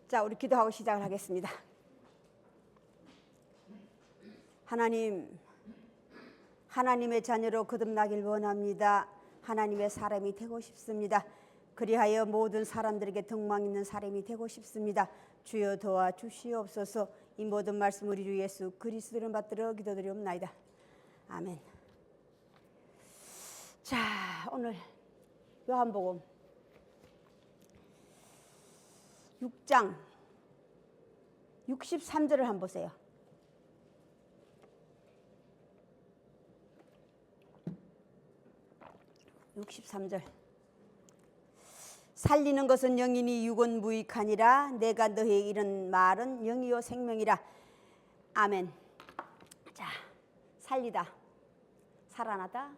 자, 우리 기도하고 시작을 하겠습니다. 하나님, 하나님의 자녀로 거듭나길 원합니다. 하나님의 사람이 되고 싶습니다. 그리하여 모든 사람들에게 덕망 있는 사람이 되고 싶습니다. 주여 도와주시옵소서. 이 모든 말씀 우리 주 예수 그리스도를 받들어 기도드리옵나이다. 아멘. 자, 오늘 요한복음 6장 63절을 한번 보세요. (63절) 살리는 것은 영이니 육은 무익하니라. 내가 너희에게 이런 말은 영이요 생명이라. 아멘. 자, 살리다, 살아나다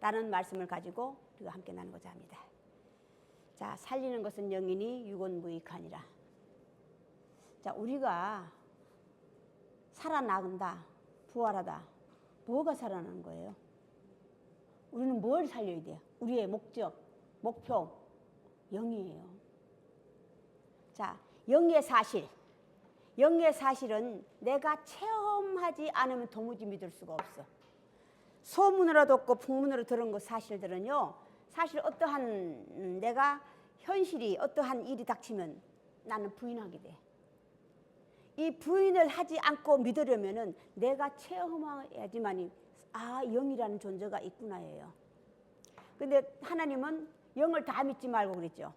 라는 말씀을 가지고 우리가 함께 나누고자 합니다. 자, 살리는 것은 영이니 육은 무익하니라. 자, 우리가 살아나간다, 부활하다, 뭐가 살아나는 거예요? 우리는 뭘 살려야 돼요? 우리의 목적, 목표, 영이에요. 자, 영의 사실. 영의 사실은 내가 체험하지 않으면 도무지 믿을 수가 없어. 소문으로 듣고 풍문으로 들은 그 사실들은요, 사실 어떠한 내가 현실이 어떠한 일이 닥치면 나는 부인하게 돼. 이 부인을 하지 않고 믿으려면은 내가 체험해야지만이 영이라는 존재가 있구나예요. 근데 하나님은 영을 다 믿지 말고 그랬죠.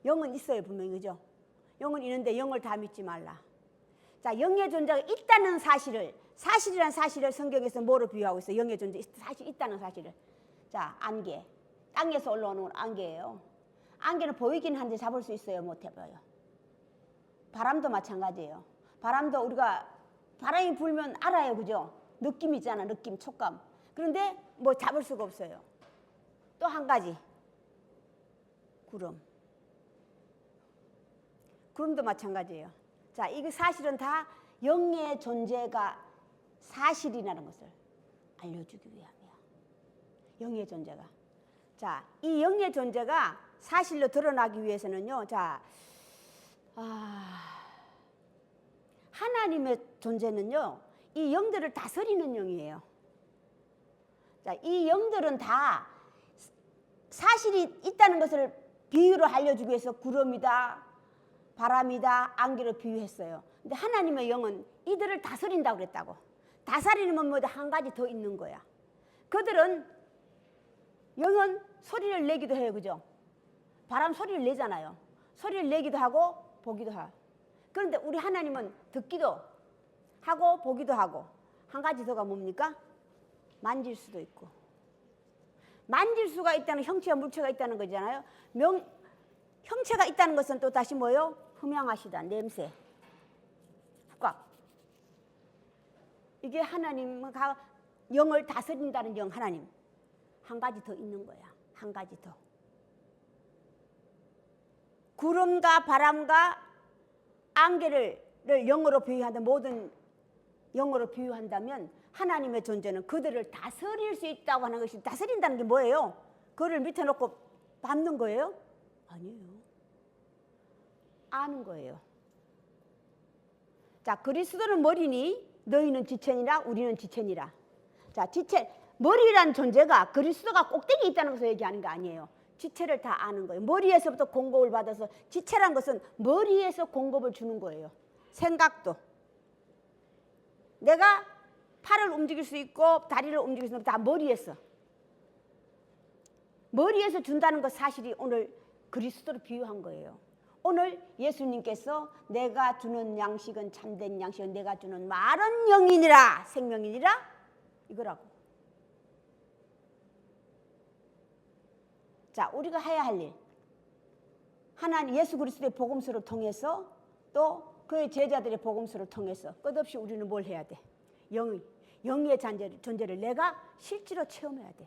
영은 있어요, 분명히. 그죠? 영은 있는데 영을 다 믿지 말라. 자, 영의 존재가 있다는 사실이란 사실을 성경에서 뭐로 비유하고 있어요? 영의 존재, 사실 있다는 사실을. 자, 안개. 땅에서 올라오는 건 안개예요. 안개는 보이긴 한데 잡을 수 있어요? 못 해봐요. 바람도 마찬가지예요. 바람도 우리가 바람이 불면 알아요. 그죠? 느낌 있잖아, 느낌, 촉감. 그런데 뭐 잡을 수가 없어요. 또 한 가지, 구름. 구름도 마찬가지예요. 자, 이게 사실은 다 영의 존재가 사실이라는 것을 알려주기 위함이야. 영의 존재가. 자, 이 영의 존재가 사실로 드러나기 위해서는요, 자, 하나님의 존재는요, 이 영들을 다스리는 영이에요. 자, 이 영들은 다 사실이 있다는 것을 비유로 알려주기 위해서 구름이다, 바람이다, 안개로 비유했어요. 근데 하나님의 영은 이들을 다스린다고 그랬다고. 다스리는 뭐다 한 가지 더 있는 거야. 그들은 영은 소리를 내기도 해요. 그죠? 바람 소리를 내잖아요. 소리를 내기도 하고 보기도 하고. 그런데 우리 하나님은 듣기도 하고 보기도 하고, 한 가지 더가 뭡니까? 만질 수도 있고. 만질 수가 있다는 형체와 물체가 있다는 거잖아요. 형체가 있다는 것은 또 다시 뭐예요? 흠양하시다, 냄새, 후각. 이게 하나님과 영을 다스린다는 영, 하나님. 한 가지 더 있는 거야. 한 가지 더. 구름과 바람과 안개를 영으로 비유한다, 모든 영으로 비유한다면 하나님의 존재는 그들을 다스릴 수 있다고 하는 것이, 다스린다는 게 뭐예요? 그를 밑에 놓고 밟는 거예요? 아니에요. 아는 거예요. 자, 그리스도는 머리니 너희는 지체니라, 우리는 지체니라. 자, 지체, 머리라는 존재가 그리스도가 꼭대기에 있다는 것을 얘기하는 거 아니에요. 지체를 다 아는 거예요. 머리에서부터 공급을 받아서, 지체란 것은 머리에서 공급을 주는 거예요. 생각도. 내가 팔을 움직일 수 있고 다리를 움직일 수 있는 다 머리에서. 머리에서 준다는 것 사실이 오늘 그리스도로 비유한 거예요. 오늘 예수님께서 내가 주는 양식은 참된 양식은 내가 주는 말은 영이니라, 생명이니라, 이거라고. 자, 우리가 해야 할 일, 하나님 예수 그리스도의 복음서를 통해서 또 그의 제자들의 복음서를 통해서 끝없이 우리는 뭘 해야 돼? 영의 존재를 내가 실제로 체험해야 돼.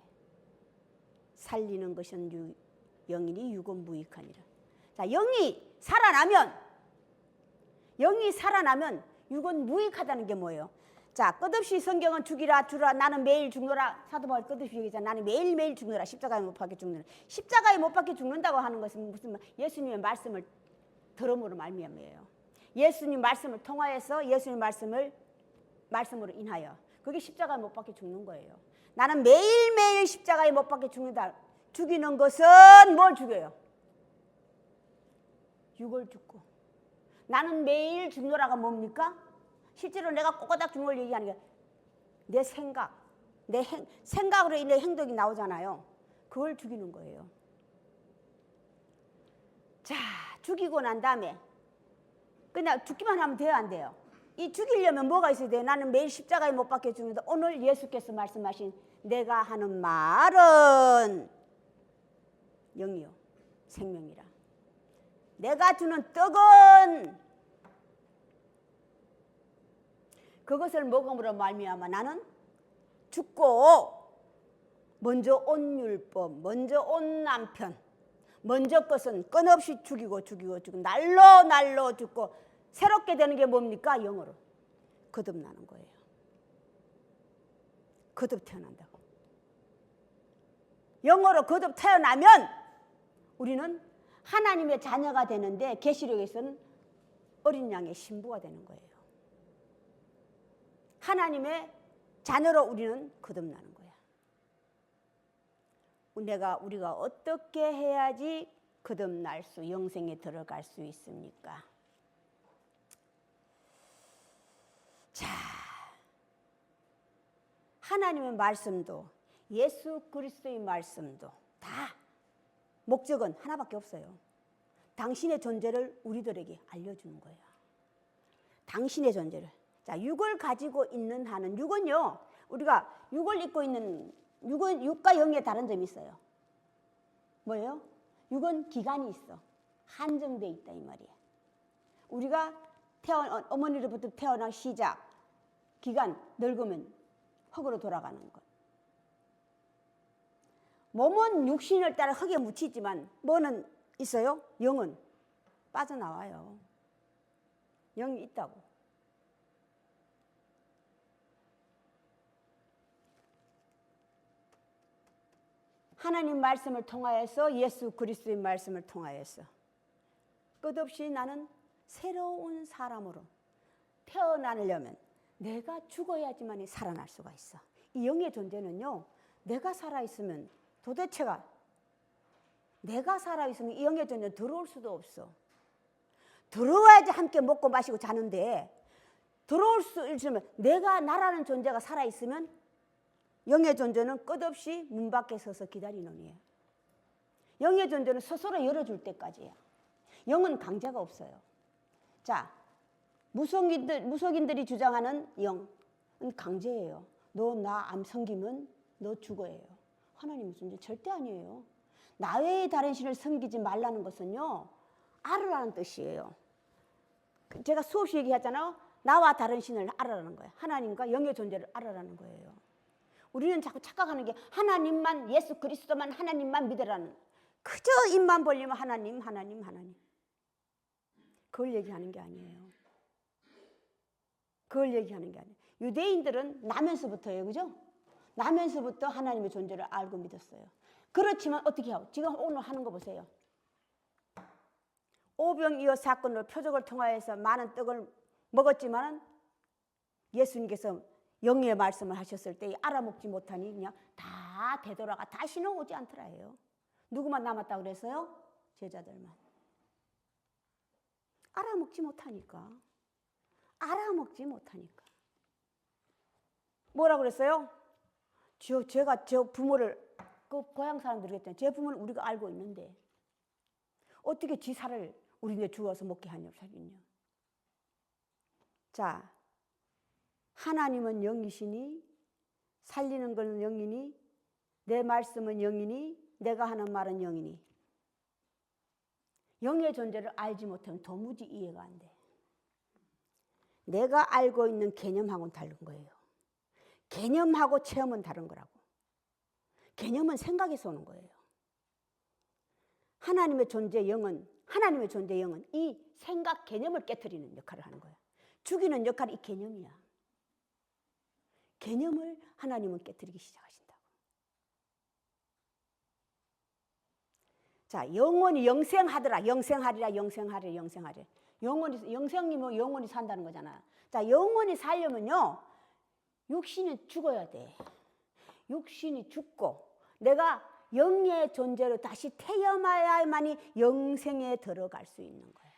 살리는 것은 영이니 육은 무익하니라. 자, 영이 살아나면 육은 무익하다는 게 뭐예요? 자, 끝없이 성경은 죽이라 주라, 나는 매일 죽노라. 사도 바울 끝없이 얘기하잖아. 나는 매일매일 죽노라. 십자가에 못 박혀 죽노라. 십자가에 못 박혀 죽는다고 하는 것은 무슨 예수님의 말씀을 들음으로 말미암아요. 예수님 말씀을 통하여서 예수님 말씀으로 인하여 그게 십자가에 못 박혀 죽는 거예요. 나는 매일매일 십자가에 못 박혀 죽는다. 죽이는 것은 뭘 죽여요? 육을 죽고. 나는 매일 죽노라가 뭡니까? 실제로 내가 꼬꼬닥 죽는 걸 얘기하는 게 내 생각, 생각으로 인해 행동이 나오잖아요. 그걸 죽이는 거예요. 자, 죽이고 난 다음에 그냥 죽기만 하면 돼요, 안 돼요? 이 죽이려면 뭐가 있어야 돼요? 나는 매일 십자가에 못 박혀 죽는다. 오늘 예수께서 말씀하신 내가 하는 말은 영이요 생명이라. 내가 주는 떡은 그것을 먹음으로 말미암아 나는 죽고 먼저 온 율법, 먼저 온 남편, 먼저 것은 끊없이 죽이고 날로 죽고 새롭게 되는 게 뭡니까? 영으로 거듭나는 거예요. 거듭 태어난다고. 영으로 거듭 태어나면 우리는 하나님의 자녀가 되는데 계시록에서는 어린 양의 신부가 되는 거예요. 하나님의 자녀로 우리는 거듭나는 거야. 우리가 어떻게 해야지 거듭날 수, 영생에 들어갈 수 있습니까? 자, 하나님의 말씀도 예수 그리스도의 말씀도 다 목적은 하나밖에 없어요. 당신의 존재를 우리들에게 알려주는 거예요. 당신의 존재를. 자, 육을 가지고 있는 한은, 육은요, 우리가 육을 입고 있는, 육과 영의 다른 점이 있어요. 뭐예요? 육은 기간이 있어. 한정돼 있다 이 말이에요. 우리가 어머니로부터 태어난 시작, 기간 늙으면 흙으로 돌아가는 것. 몸은 육신을 따라 흙에 묻히지만 뭐는 있어요? 영은 빠져나와요. 영이 있다고. 하나님 말씀을 통하여서 예수 그리스도의 말씀을 통하여서 끝없이 나는 새로운 사람으로 태어나려면 내가 죽어야지만 살아날 수가 있어. 이 영의 존재는요, 내가 살아있으면 도대체가 내가 살아있으면 이 영의 존재는 들어올 수도 없어. 들어와야지 함께 먹고 마시고 자는데 들어올 수 있으면 내가 나라는 존재가 살아있으면 영의 존재는 끝없이 문 밖에 서서 기다리는 이에요. 영의 존재는 스스로 열어줄 때까지예요. 영은 강제가 없어요. 자, 무속인들이 주장하는 영은 강제예요. 너 나 안 섬기면 너 죽어예요. 하나님의 존재 절대 아니에요. 나 외의 다른 신을 섬기지 말라는 것은요, 알으라는 뜻이에요. 제가 수없이 얘기했잖아요. 나와 다른 신을 알아라는 거예요. 하나님과 영의 존재를 알아라는 거예요. 우리는 자꾸 착각하는 게 하나님만, 예수 그리스도만, 하나님만 믿으라는, 그저 입만 벌리면 하나님. 그걸 얘기하는 게 아니에요. 그걸 얘기하는 게 아니에요. 유대인들은 나면서부터예요, 그죠? 나면서부터 하나님의 존재를 알고 믿었어요. 그렇지만 어떻게 하고? 지금 오늘 하는 거 보세요. 오병이어 사건으로 표적을 통하여서 많은 떡을 먹었지만 예수님께서 영의 말씀을 하셨을 때 알아먹지 못하니 그냥 다 되돌아가 다시는 오지 않더라 해요. 누구만 남았다고 그랬어요? 제자들만. 알아먹지 못하니까. 뭐라고 그랬어요? 제가 저 부모를, 그 고향 사람들이 그랬잖아요. 제 부모는 우리가 알고 있는데 어떻게 지 살을 우리네 주워서 먹게 하냐고. 자, 하나님은 영이시니, 살리는 건 영이니, 내 말씀은 영이니, 내가 하는 말은 영이니. 영의 존재를 알지 못하면 도무지 이해가 안 돼. 내가 알고 있는 개념하고는 다른 거예요. 개념하고 체험은 다른 거라고. 개념은 생각에서 오는 거예요. 하나님의 존재 영은 이 생각 개념을 깨트리는 역할을 하는 거예요. 죽이는 역할이 이 개념이야. 개념을 하나님은 깨트리기 시작하신다고. 자, 영원히 영생하더라. 영생하리라, 영생하리라, 영생하리라. 영원히, 영생이면 영원히 산다는 거잖아. 자, 영원히 살려면요, 육신이 죽어야 돼. 육신이 죽고 내가 영의 존재로 다시 태어나야만이 영생에 들어갈 수 있는 거야.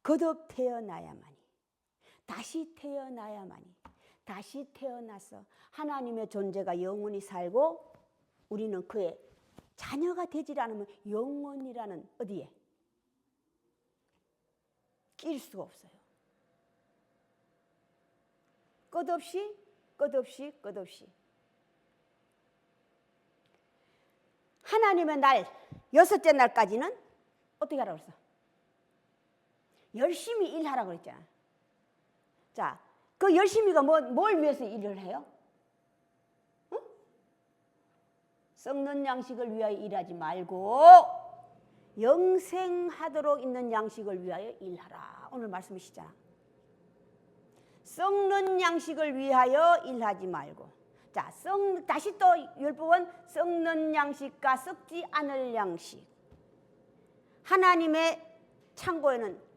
거듭 태어나야만이, 다시 태어나야만이, 다시 태어나서 하나님의 존재가 영원히 살고 우리는 그의 자녀가 되질 않으면 영원이라는 어디에 낄 수가 없어요. 끝없이 끝없이 끝없이. 하나님의 날, 6째 날까지는 어떻게 하라고 그랬어? 열심히 일하라고 그랬잖아. 자, 그 열심히가 뭘 위해서 일을 해요? 응? 썩는 양식을 위하여 일하지 말고 영생하도록 있는 양식을 위하여 일하라. 오늘 말씀이시잖아. 썩는 양식을 위하여 일하지 말고. 자, 다시 또 율법은 썩는 양식과 썩지 않을 양식. 하나님의 창고에는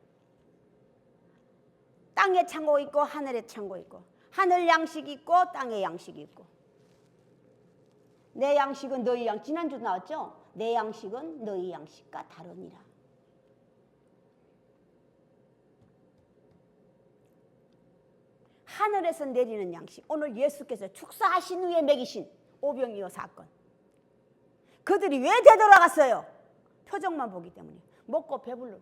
땅의 창고 있고 하늘의 창고 있고, 하늘 양식이 있고 땅의 양식이 있고. 내 양식은 너희 양식, 지난주 나왔죠? 내 양식은 너희 양식과 다르니라. 하늘에서 내리는 양식, 오늘 예수께서 축사하신 후에 먹이신 오병이어 사건. 그들이 왜 되돌아갔어요? 표정만 보기 때문에. 먹고 배불러.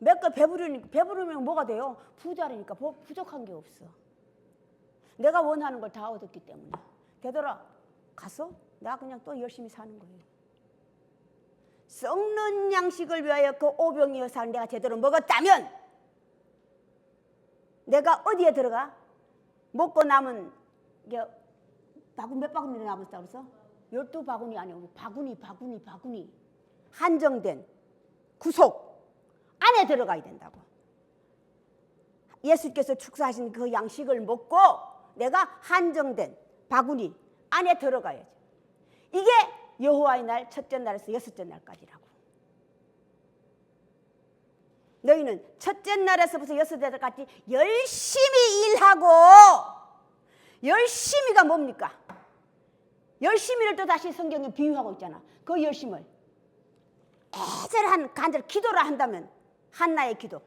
먹고 배부르면 뭐가 돼요? 부자라니까 부족한 게 없어. 내가 원하는 걸 다 얻었기 때문에. 되돌아가서 나 그냥 또 열심히 사는 거예요. 썩는 양식을 위하여 그 오병이어 살 내가 제대로 먹었다면 내가 어디에 들어가? 먹고 남은 게 몇 바구니 남았다고 그래서? 12바구니 아니고 바구니 한정된 구속 안에 들어가야 된다고. 예수께서 축사하신 그 양식을 먹고 내가 한정된 바구니 안에 들어가야죠. 이게 여호와의 날 첫째 날에서 6째 날까지라고. 너희는 첫째 날에서부터 6째 날까지 열심히 일하고, 열심히가 뭡니까? 열심히를 또 다시 성경에 비유하고 있잖아. 그 열심을 애절한 간절 기도를 한다면 한나의 기도.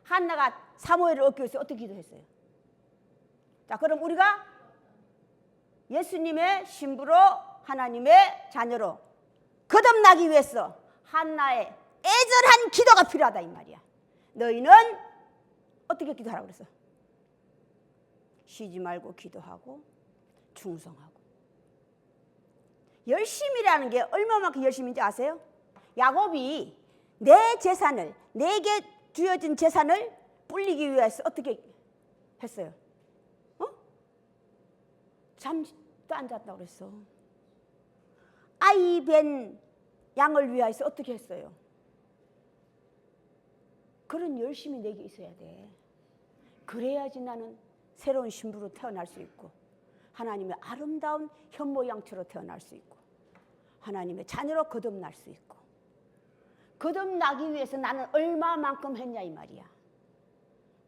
한나가 사무엘을 얻기 위해서 어떻게 기도했어요? 자, 그럼 우리가 예수님의 신부로 하나님의 자녀로 거듭나기 위해서 한나의 애절한 기도가 필요하다 이 말이야. 너희는 어떻게 기도하라고 그랬어? 쉬지 말고 기도하고 충성하고. 열심이라는 게 얼마만큼 열심인지 아세요? 야곱이 내 재산을, 내게 주어진 재산을 불리기 위해서 어떻게 했어요? 잠도 안 잤다고 그랬어. 아이 뵌 양을 위해서 어떻게 했어요? 그런 열심이 내게 있어야 돼. 그래야지 나는 새로운 신부로 태어날 수 있고 하나님의 아름다운 현모양처로 태어날 수 있고 하나님의 자녀로 거듭날 수 있고. 거듭나기 위해서 나는 얼마만큼 했냐 이 말이야.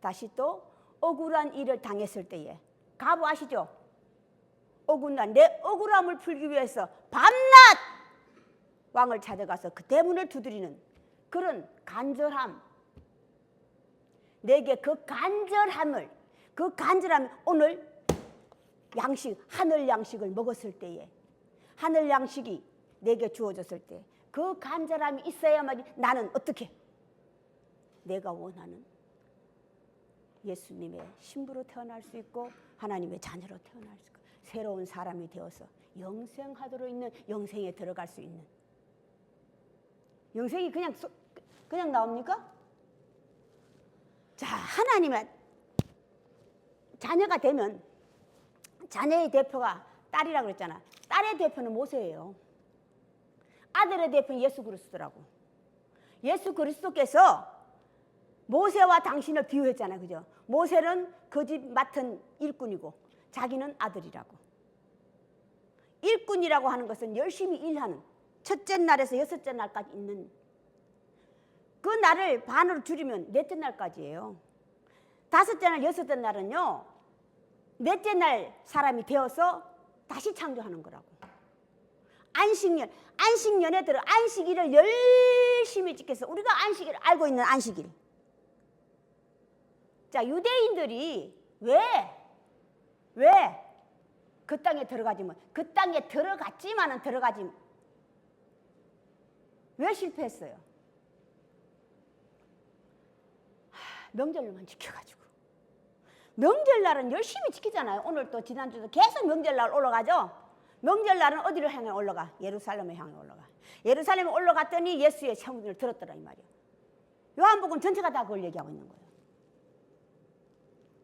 다시 또 억울한 일을 당했을 때에 가부 아시죠? 억울한 내 억울함을 풀기 위해서 밤낮 왕을 찾아가서 그 대문을 두드리는 그런 간절함. 내게 그 간절함을 오늘 양식, 하늘 양식을 먹었을 때에, 하늘 양식이 내게 주어졌을 때 그 간절함이 있어야만 나는 어떻게 내가 원하는 예수님의 신부로 태어날 수 있고 하나님의 자녀로 태어날 수 있고 새로운 사람이 되어서 영생하도록 있는 영생에 들어갈 수 있는. 영생이 그냥 나옵니까? 자, 하나님의 자녀가 되면 자녀의 대표가 딸이라고 그랬잖아. 딸의 대표는 모세예요. 아들의 대표는 예수 그리스도라고. 예수 그리스도께서 모세와 당신을 비유했잖아요. 그죠? 모세는 그 집 맡은 일꾼이고 자기는 아들이라고. 일꾼이라고 하는 것은 열심히 일하는, 첫째 날에서 여섯째 날까지 있는, 그 날을 반으로 줄이면 넷째 날까지예요. 다섯째 날, 여섯째 날은요, 넷째 날 사람이 되어서 다시 창조하는 거라고. 안식년에 들어 안식일을 열심히 지켜서 우리가 안식일을 알고 있는 안식일. 자, 유대인들이 왜 그 땅에 들어가지만, 그 땅에 들어갔지만은 들어가지 왜 실패했어요? 명절만 지켜가지고. 명절날은 열심히 지키잖아요. 오늘 또 지난주도 계속 명절날 올라가죠. 명절날은 어디로 향해 올라가? 예루살렘에 향해 올라가. 예루살렘에 올라갔더니 예수의 세문을 들었더라 이 말이에요. 요한복음 전체가 다 그걸 얘기하고 있는 거예요.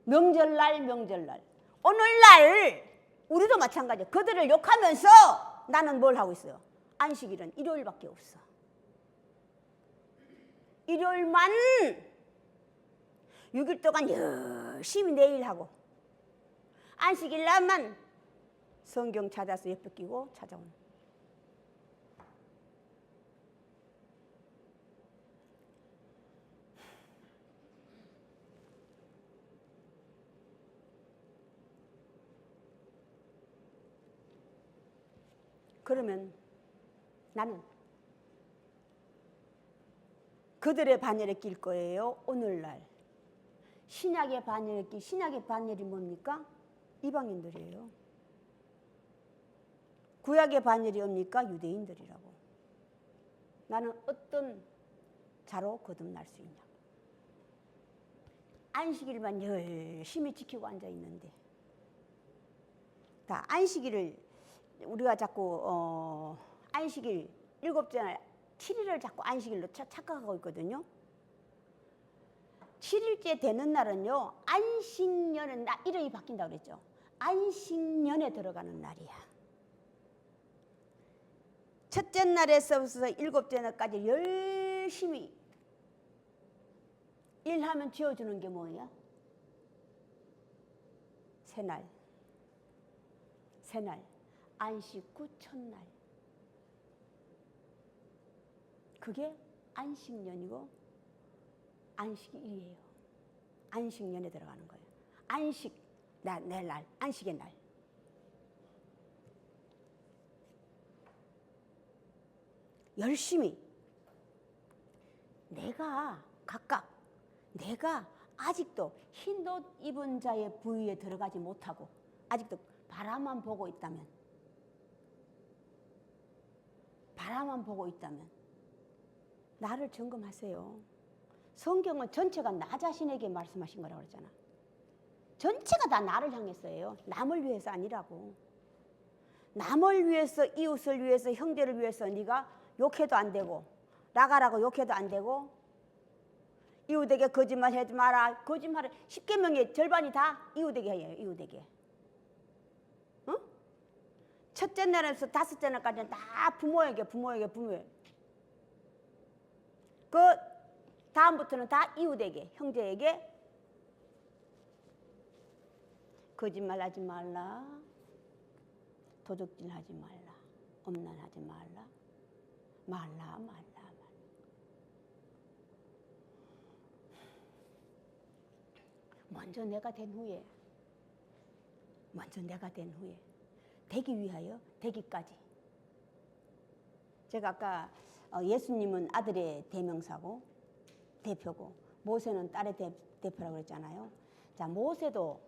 명절날. 오늘날 우리도 마찬가지예요. 그들을 욕하면서 나는 뭘 하고 있어요? 안식일은 일요일밖에 없어. 일요일만 6일 동안 열심히 내일 하고, 안식일 날만 성경 찾아서 옆에 끼고 찾아오는. 그러면 나는 그들의 반열에 낄 거예요. 오늘날 신약의 반열에 신약의 반열이 뭡니까? 이방인들이에요. 구약의 반열이 뭡니까? 유대인들이라고. 나는 어떤 자로 거듭날 수 있냐? 안식일만 열심히 지키고 앉아 있는데, 다 안식일을 우리가 자꾸 안식일 일곱째 날 7일을 자꾸 안식일로 착각하고 있거든요. 7일째 되는 날은요, 안식년은 이름이 바뀐다고 그랬죠. 안식년에 들어가는 날이야. 첫째 날에서부터 일곱째 날까지 열심히 일하면 지어주는 게 뭐야? 새날, 안식 후 첫날. 그게 안식년이고 안식일이에요. 안식년에 들어가는 거예요. 내 날, 안식의 날. 열심히 내가 아직도 흰옷 입은 자의 부위에 들어가지 못하고 아직도 바라만 보고 있다면 나를 점검하세요. 성경은 전체가 나 자신에게 말씀하신 거라고 그랬잖아. 전체가 다 나를 향해서예요. 남을 위해서 아니라고. 남을 위해서, 이웃을 위해서, 형제를 위해서 네가 욕해도 안 되고, 나가라고 욕해도 안 되고, 이웃에게 거짓말하지 마라. 거짓말을 10계명의 절반이 다 이웃에게 해요. 이웃에게. 응? 첫째 날에서 다섯째 날까지는 다 부모에게. 그 다음부터는 다 이웃에게, 형제에게. 거짓말하지 말라. 도적질하지 말라. 엄난하지 말라. 말라. 먼저 내가 된 후에 되기 위하여 되기까지. 제가 아까 예수님은 아들의 대명사고 대표고 모세는 딸의 대표라고 그랬잖아요. 자, 모세도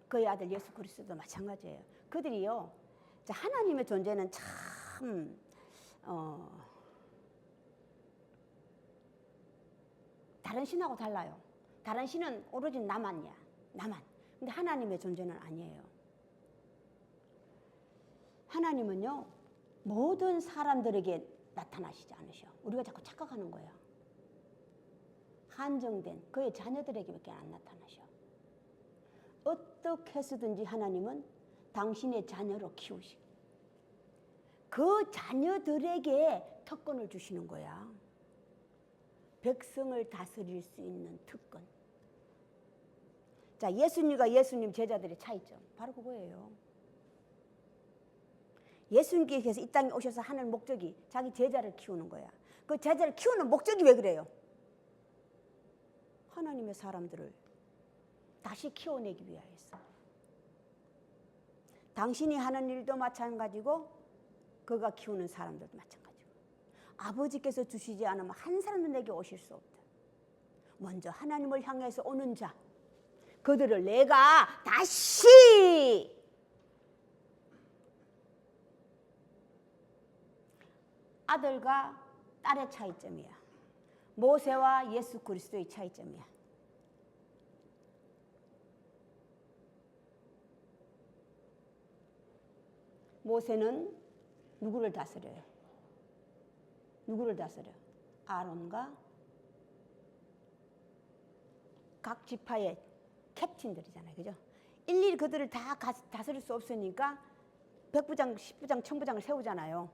그의 아들 예수 그리스도도 마찬가지예요. 그들이요, 자, 하나님의 존재는 참 다른 신하고 달라요. 다른 신은 오로지 나만. 근데 하나님의 존재는 아니에요. 하나님은요, 모든 사람들에게 나타나시지 않으셔. 우리가 자꾸 착각하는 거예요. 한정된 그의 자녀들에게밖에 안 나타나셔. 어떻게 해서든지 하나님은 당신의 자녀로 키우시고 그 자녀들에게 특권을 주시는 거야. 백성을 다스릴 수 있는 특권. 자, 예수님과 예수님 제자들의 차이점 바로 그거예요. 예수님께서 이 땅에 오셔서 하는 목적이 자기 제자를 키우는 거야. 그 제자를 키우는 목적이 왜 그래요? 하나님의 사람들을 다시 키워내기 위하여서. 당신이 하는 일도 마찬가지고 그가 키우는 사람들도 마찬가지고. 아버지께서 주시지 않으면 한 사람도 내게 오실 수 없다. 먼저 하나님을 향해서 오는 자, 그들을 내가 다시 아들과 딸의 차이점이야. 모세와 예수 그리스도의 차이점이야. 모세는 누구를 다스려요? 누구를 다스려? 아론과 각 지파의 캡틴들이잖아요. 그죠? 일일이 그들을 다 다스릴 수 없으니까 백부장, 십부장, 천부장을 세우잖아요.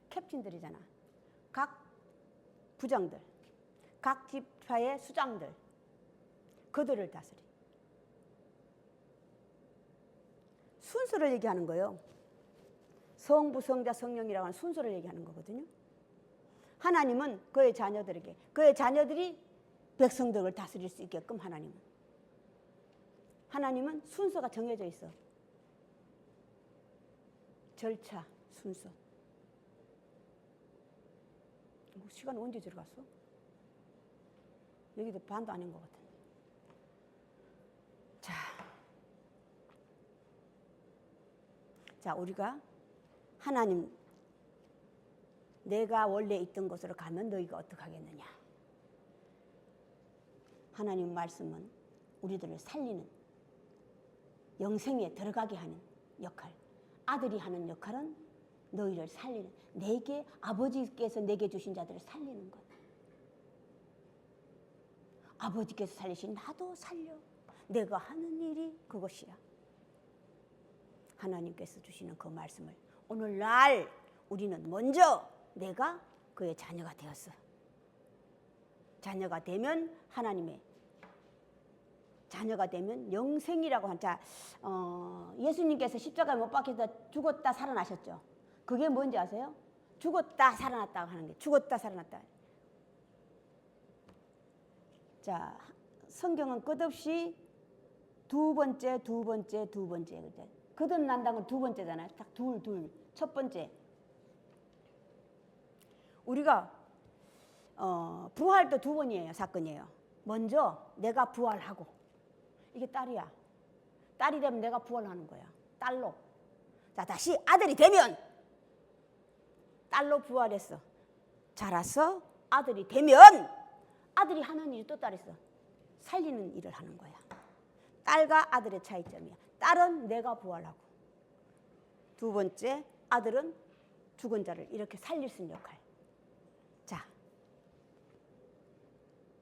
캡틴들이잖아. 각 부장들, 각 지파의 수장들, 그들을 다스리. 순서를 얘기하는 거예요. 성부, 성자, 성령이라고 하는 순서를 얘기하는 거거든요. 하나님은 그의 자녀들에게, 그의 자녀들이 백성들을 다스릴 수 있게끔 하나님은 순서가 정해져 있어. 절차, 순서. 시간 언제 들어갔어? 여기도 반도 아닌 것 같은데. 자, 우리가 하나님, 내가 원래 있던 곳으로 가면 너희가 어떻게 하겠느냐. 하나님 말씀은 우리들을 살리는, 영생에 들어가게 하는 역할. 아들이 하는 역할은 너희를 살리는, 내게 아버지께서 내게 주신 자들을 살리는 것. 아버지께서 살리신 나도 살려. 내가 하는 일이 그것이야. 하나님께서 주시는 그 말씀을 오늘날 우리는 먼저 내가 그의 자녀가 되었어. 자녀가 되면 하나님의 자녀가 되면 영생이라고 한 자, 예수님께서 십자가에 못 박혀서 죽었다 살아나셨죠. 그게 뭔지 아세요? 죽었다 살아났다고 하는 게, 죽었다 살아났다. 자, 성경은 끝없이 두 번째. 거듭난다는 건 두 번째잖아요. 딱 둘. 첫 번째. 우리가 부활도 두 번이에요. 사건이에요. 먼저 내가 부활하고, 이게 딸이야. 딸이 되면 내가 부활하는 거야. 딸로. 자, 다시 아들이 되면, 딸로 부활했어. 자라서 아들이 되면 아들이 하는 일이 또 딸 있어. 살리는 일을 하는 거야. 딸과 아들의 차이점이야. 딸은 내가 부활하고, 두 번째 아들은 죽은 자를 이렇게 살릴 수 있는 역할. 자,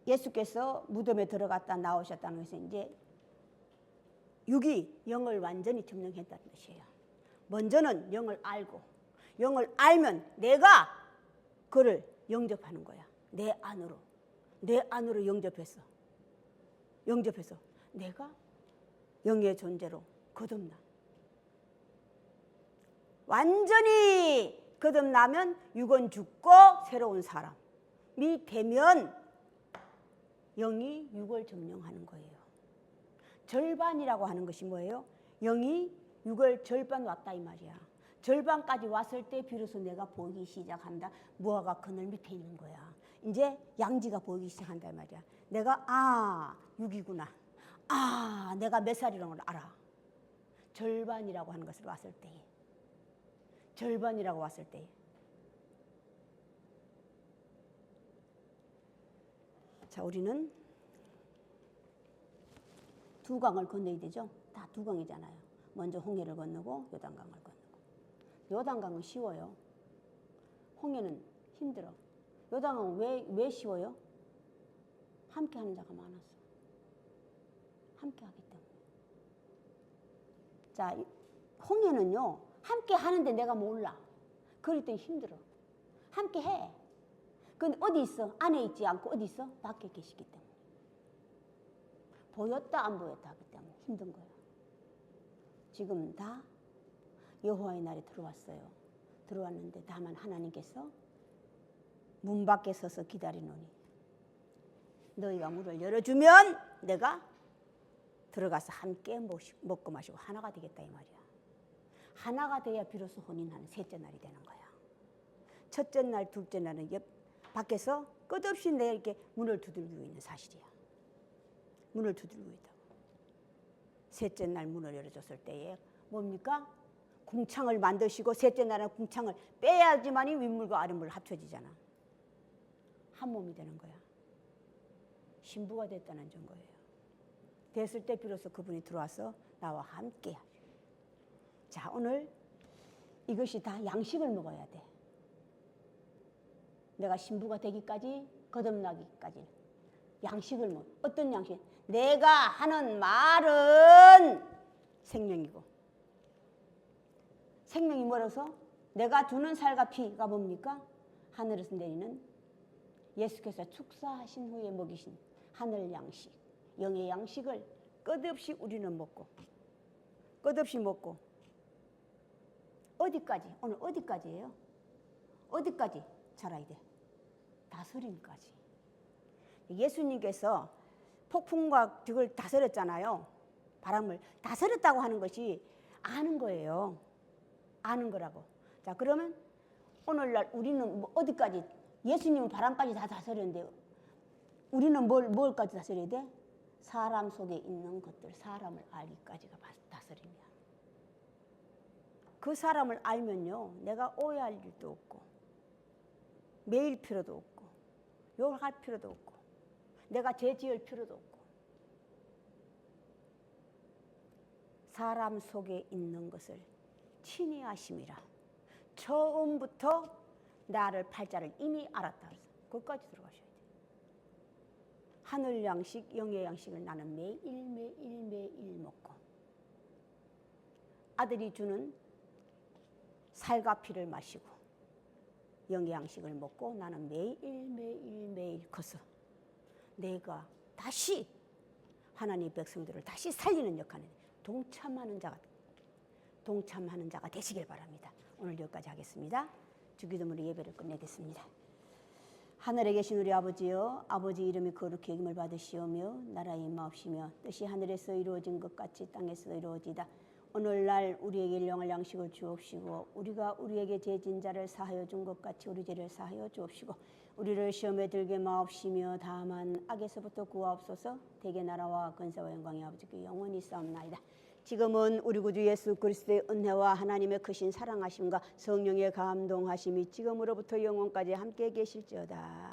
예수께서 무덤에 들어갔다 나오셨다는 것은 이제 육이 영을 완전히 점령했다는 뜻이에요. 먼저는 영을 알고, 영을 알면 내가 그를 영접하는 거야. 내 안으로 영접해서 내가 영의 존재로 거듭나. 완전히 거듭나면 육은 죽고 새로운 사람이 되면 영이 육을 점령하는 거예요. 절반이라고 하는 것이 뭐예요? 영이 육을 절반 왔다 이 말이야. 절반까지 왔을 때 비로소 내가 보이기 시작한다. 무화과 그늘 밑에 있는 거야. 이제 양지가 보이기 시작한다 이 말이야. 내가 육이구나. 내가 몇 살이라는 걸 알아. 절반이라고 하는 것을 왔을 때에. 절반이라고 왔을 때에. 자, 우리는 두 강을 건너야 되죠. 다 두 강이잖아요. 먼저 홍해를 건너고 요단강을 건너고. 요단강은 쉬워요. 홍해는 힘들어. 요단강은 왜 쉬워요? 함께 하는 자가 많았어. 함께 하기 때문에. 자, 홍해는요, 함께 하는데 내가 몰라. 그럴 때 힘들어. 함께 해. 근데 어디 있어? 안에 있지 않고 어디 있어? 밖에 계시기 때문에. 보였다 안 보였다 하기 때문에 힘든 거야. 지금 다 여호와의 날이 들어왔어요. 들어왔는데 다만 하나님께서 문 밖에 서서 기다리노니 너희가 문을 열어주면 내가 들어가서 함께 먹고 마시고 하나가 되겠다 이 말이야. 하나가 돼야 비로소 혼인하는 셋째 날이 되는 거야. 첫째 날, 둘째 날은 밖에서 끝없이 내게 문을 두들기고 있는 사실이야. 문을 두들기고 있다고. 셋째 날 문을 열어줬을 때에 뭡니까? 궁창을 만드시고 셋째 날은 궁창을 빼야지만이 윗물과 아랫물 합쳐지잖아. 한 몸이 되는 거야. 신부가 됐다는 증거예요. 됐을 때 비로소 그분이 들어와서 나와 함께. 자, 오늘 이것이 다 양식을 먹어야 돼. 내가 신부가 되기까지 거듭나기까지 양식을 먹어. 어떤 양식? 내가 하는 말은 생명이고 생명이 뭐라서? 내가 주는 살과 피가 뭡니까? 하늘에서 내리는 예수께서 축사하신 후에 먹이신 하늘 양식, 영의 양식을 끝없이 우리는 먹고 끝없이 먹고 어디까지? 오늘 어디까지예요? 어디까지 자라야 돼? 다스림까지. 예수님께서 폭풍과 그걸 다스렸잖아요. 바람을 다스렸다고 하는 것이 아는 거예요. 아는 거라고. 자, 그러면 오늘날 우리는 뭐 어디까지? 예수님은 바람까지 다 다스렸는데 우리는 뭘까지 다스려야 돼? 사람 속에 있는 것들, 사람을 알기까지가 다스림이야. 그 사람을 알면요, 내가 오해할 일도 없고 매일 필요도 없고 욕할 필요도 없고 내가 죄 지을 필요도 없고 사람 속에 있는 것을 친히 아심이라. 처음부터 나를 팔자를 이미 알았다. 거기까지 들어가셔야 돼요. 하늘 양식, 영의 양식을 나는 매일 먹고 아들이 주는 살과 피를 마시고 영의 양식을 먹고 나는 매일 커서 내가 다시 하나님의 백성들을 다시 살리는 역할을 동참하는 자가 되시길 바랍니다. 오늘 여기까지 하겠습니다. 주기도문으로 예배를 끝내겠습니다. 하늘에 계신 우리 아버지여, 아버지 이름이 거룩히 여김을 받으시오며 나라의 임하옵시며 뜻이 하늘에서 이루어진 것 같이 땅에서도 이루어지다. 오늘날 우리에게 일용할 양식을 주옵시고 우리가 우리에게 죄진 자를 사하여 준 것 같이 우리 죄를 사하여 주옵시고 우리를 시험에 들게 마옵시며 다만 악에서부터 구하옵소서. 대개 나라와 권세와 영광이 아버지께 영원히 싸움나이다. 지금은 우리 구주 예수 그리스도의 은혜와 하나님의 크신 사랑하심과 성령의 감동하심이 지금으로부터 영원까지 함께 계실지어다.